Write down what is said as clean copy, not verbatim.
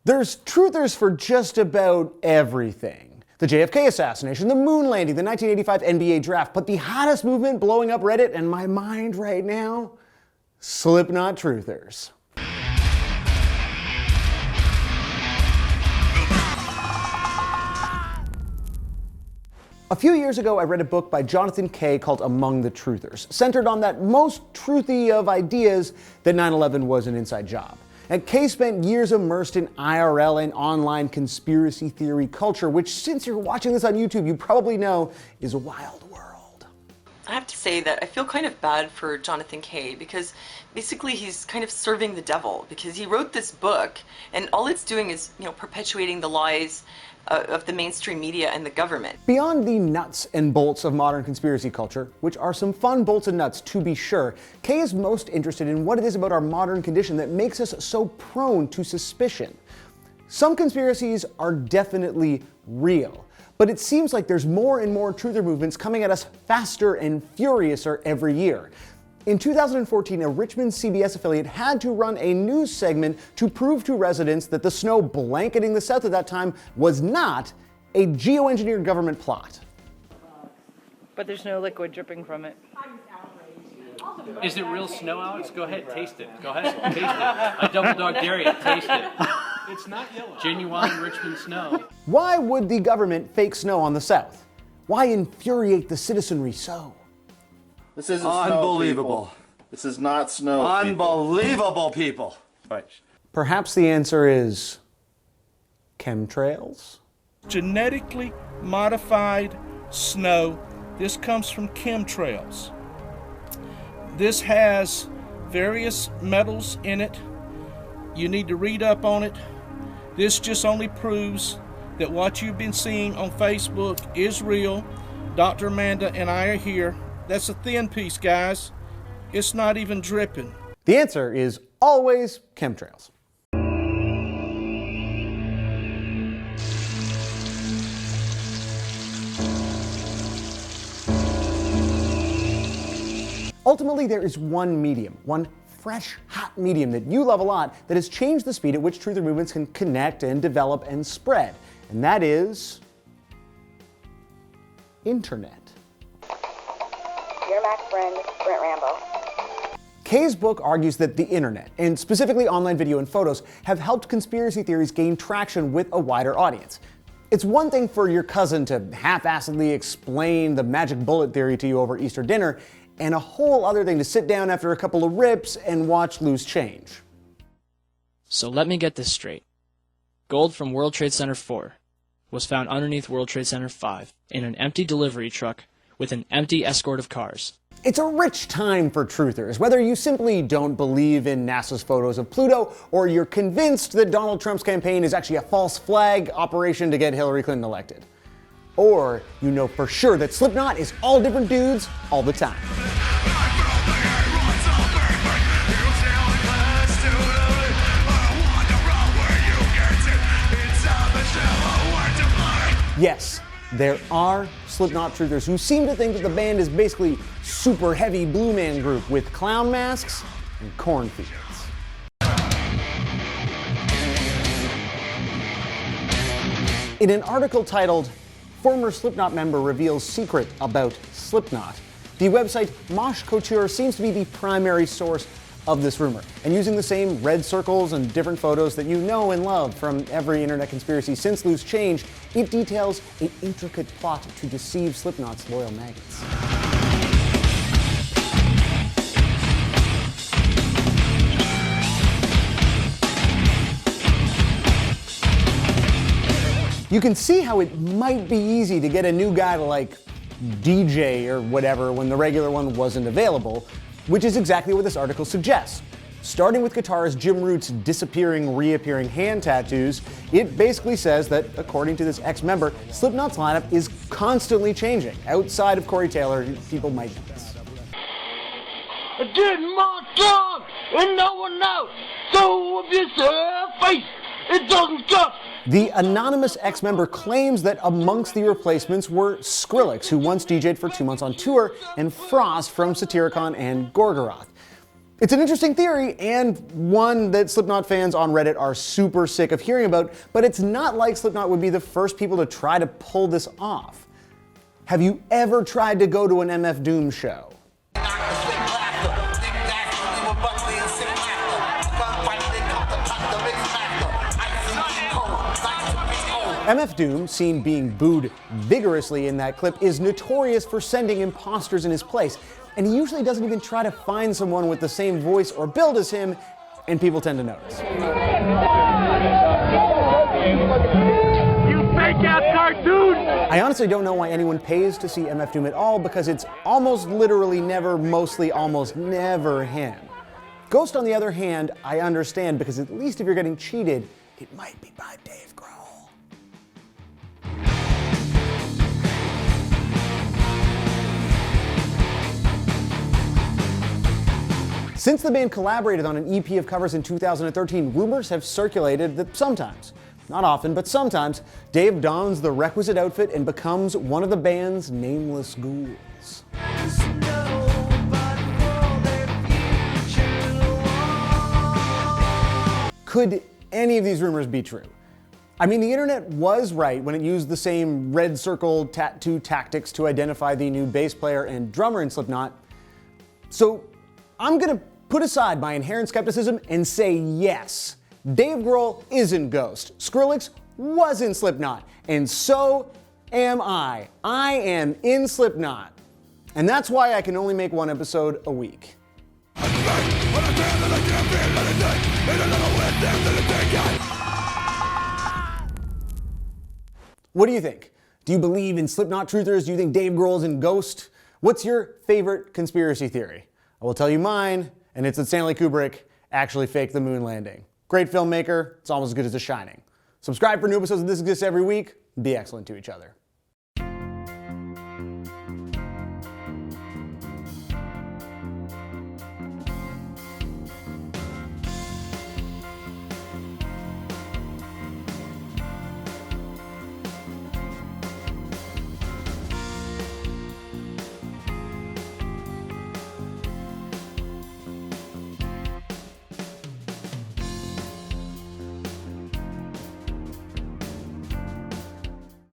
There's truthers for just about everything. The JFK assassination, the moon landing, the 1985 NBA draft, but the hottest movement blowing up Reddit and my mind right now? Slipknot truthers. A few years ago, I read a book by Jonathan Kay called Among the Truthers, centered on that most truthy of ideas that 9/11 was an inside job. And Kay spent years immersed in IRL and online conspiracy theory culture, which, since you're watching this on YouTube, you probably know is a wild world. I have to say that I feel kind of bad for Jonathan Kay because basically he's kind of serving the devil, because he wrote this book and all it's doing is, perpetuating the lies of the mainstream media and the government. Beyond the nuts and bolts of modern conspiracy culture, which are some fun bolts and nuts to be sure, Kay is most interested in what it is about our modern condition that makes us so prone to suspicion. Some conspiracies are definitely real, but it seems like there's more and more truther movements coming at us faster and furiouser every year. In 2014, a Richmond CBS affiliate had to run a news segment to prove to residents that the snow blanketing the South at that time was not a geoengineered government plot. But there's no liquid dripping from it. Is it real snow, Alex? Go ahead, taste it. Go ahead, taste it. I double dog dare you, taste it. It's not yellow. Genuine Richmond snow. Why would the government fake snow on the South? Why infuriate the citizenry so? This isn't unbelievable. Snow, this is not snow. Unbelievable, people. Right. Perhaps the answer is chemtrails? Genetically modified snow. This comes from chemtrails. This has various metals in it. You need to read up on it. This just only proves that what you've been seeing on Facebook is real. Dr. Amanda and I are here. That's a thin piece, guys. It's not even dripping. The answer is always chemtrails. Ultimately, there is one medium, one fresh, hot medium that you love a lot that has changed the speed at which truther movements can connect and develop and spread. And that is internet. Your Mac friend, Brent Rambo. Kay's book argues that the internet, and specifically online video and photos, have helped conspiracy theories gain traction with a wider audience. It's one thing for your cousin to half-assedly explain the magic bullet theory to you over Easter dinner, and a whole other thing to sit down after a couple of rips and watch loose change. So let me get this straight. Gold from World Trade Center 4 was found underneath World Trade Center 5 in an empty delivery truck with an empty escort of cars. It's a rich time for truthers, whether you simply don't believe in NASA's photos of Pluto, or you're convinced that Donald Trump's campaign is actually a false flag operation to get Hillary Clinton elected. Or you know for sure that Slipknot is all different dudes all the time. Yes, there are Slipknot truthers who seem to think that the band is basically super heavy Blue Man Group with clown masks and cornfields. In an article titled "Former Slipknot Member Reveals Secret About Slipknot," the website Mosh Couture seems to be the primary source of this rumor. And using the same red circles and different photos that you know and love from every internet conspiracy since Loose Change, it details an intricate plot to deceive Slipknot's loyal maggots. You can see how it might be easy to get a new guy to like DJ or whatever when the regular one wasn't available, which is exactly what this article suggests. Starting with guitarist Jim Root's disappearing, reappearing hand tattoos, it basically says that, according to this ex-member, Slipknot's lineup is constantly changing. Outside of Corey Taylor, people might know this. I did my job, and no one knows. So if you say a face, it doesn't cut. The anonymous ex-member claims that amongst the replacements were Skrillex, who once DJ'd for 2 months on tour, and Frost from Satyricon and Gorgoroth. It's an interesting theory, and one that Slipknot fans on Reddit are super sick of hearing about, but it's not like Slipknot would be the first people to try to pull this off. Have you ever tried to go to an MF Doom show? MF Doom, seen being booed vigorously in that clip, is notorious for sending imposters in his place, and he usually doesn't even try to find someone with the same voice or build as him, and people tend to notice. You fake ass cartoon! I honestly don't know why anyone pays to see MF Doom at all, because it's almost literally never, mostly almost never him. Ghost, on the other hand, I understand, because at least if you're getting cheated, it might be by Dave Grohl. Since the band collaborated on an EP of covers in 2013, rumors have circulated that sometimes, not often, but sometimes, Dave dons the requisite outfit and becomes one of the band's nameless ghouls. Could any of these rumors be true? I mean, the internet was right when it used the same red circle tattoo tactics to identify the new bass player and drummer in Slipknot. So I'm gonna put aside my inherent skepticism and say yes, Dave Grohl is in Ghost, Skrillex was in Slipknot, and so am I. I am in Slipknot. And that's why I can only make one episode a week. What do you think? Do you believe in Slipknot truthers? Do you think Dave Grohl's in Ghost? What's your favorite conspiracy theory? I will tell you mine, and it's that Stanley Kubrick actually faked the moon landing. Great filmmaker, it's almost as good as The Shining. Subscribe for new episodes of This Exists every week. Be excellent to each other.